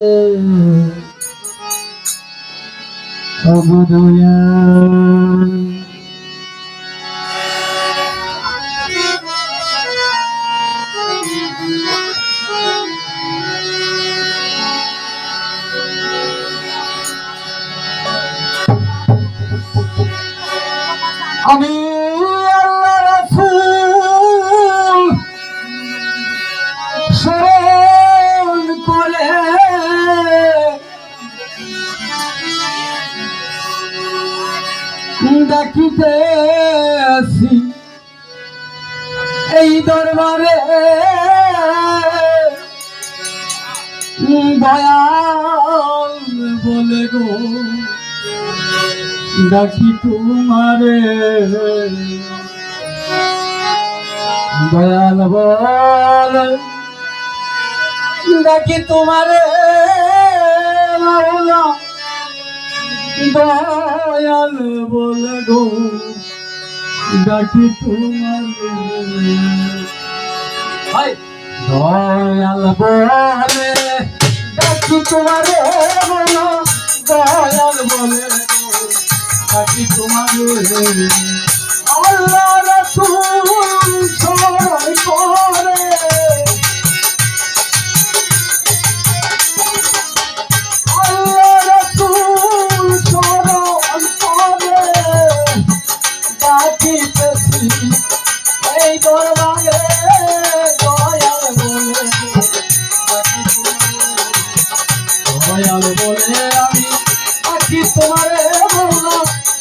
আমি আল্লাহ রাসূল স্মরণ করে ডাকিতেছি এই দরবারে দয়াল বলে গো ডাকি তোমারে দয়াল বলে ডাকি তোমারে মাওলা দয়াল বলে গো ডাকি তোমারে দয়াল বলে ডাকি তোমারে দয়াল বলে ডাকি তোমারে আল্লাহ রাসূল স্মরণ করে আল্লাহ রাসূল স্মরণ করে ডাকিতেছি এই দরবারে দয়াল বলে ডাকি তোমারে দয়াল বলে আমি ডাকি তোমারে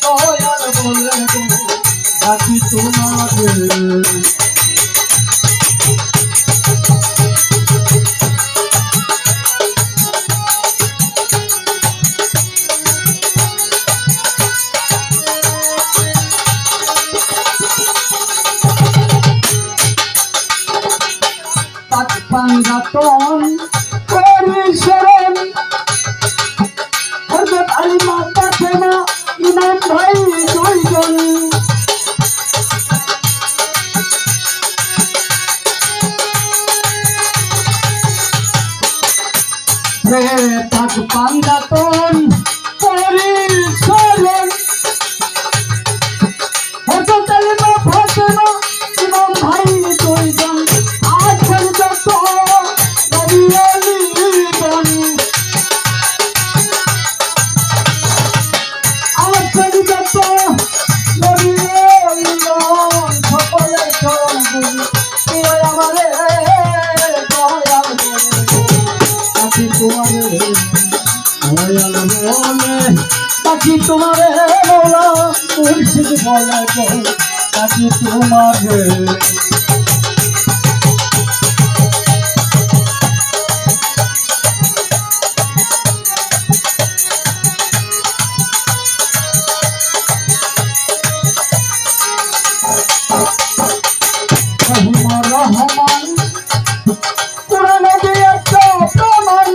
দয়াল বলে ডাকি তোমারে পাঞ্জাতন করি শরণ হযরত আলী মাতা সেনা ইমাম ভাই দুইজন পাক পাঞ্জাতন করি শরণ হযরত আলী মাতা সেনা ইমাম ভাই দুইজন ডাকি তোমারে মওলা মুর্শিদ বলে গো ডাকি তোমারে রহমান কোরআনে দিয়েছে প্রমাণ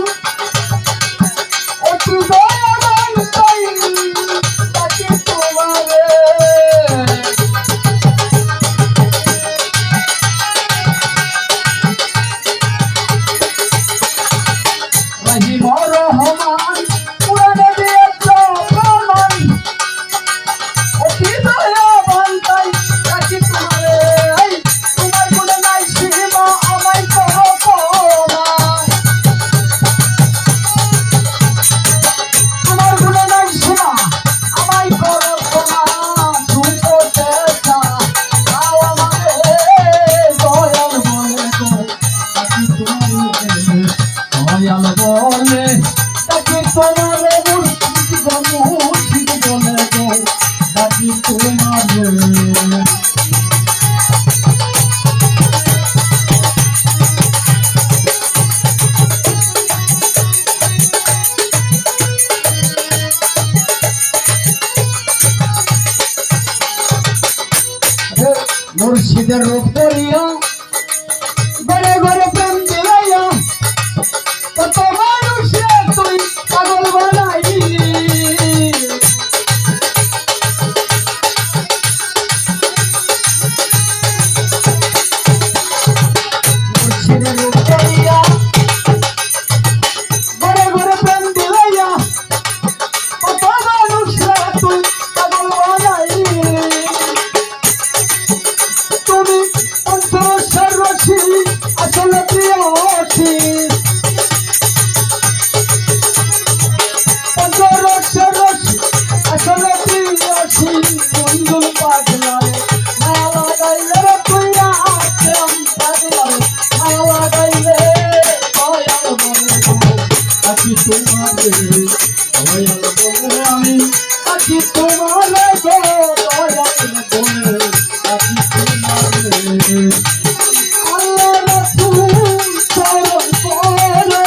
অতি দয়াবান তাই ডাকি তোমারে রহিম রহমান কোরআনে দিয়েছে প্রমাণ অতি দয়াবান তাই ডাকি তোমারে দয়াল বলে ডাকি তোমারে মুর্শিদ বলে গো ডাকি তোমারে মুর্শিদের রূপ করিয়া ঘরে ঘরে প্রেম দিলাইয়া কত মানুষে তুই পাগল বানাইলি মুর্শিদের রূপ করিয়া ঘরে আছি তোমারে দয়াল বলে আমি আছি তোমারে গো দয়াল বলে আছি তোমারে আল্লাহ রাসূল চরণ করে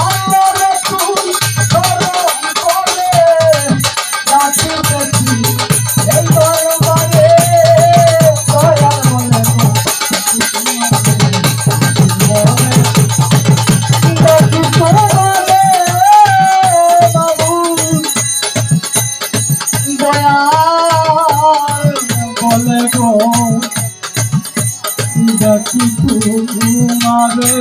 আল্লাহ রাসূল চরণ করে ডাকি দেখি এই দরবারে দয়াল বলে গো দেখি তোমারে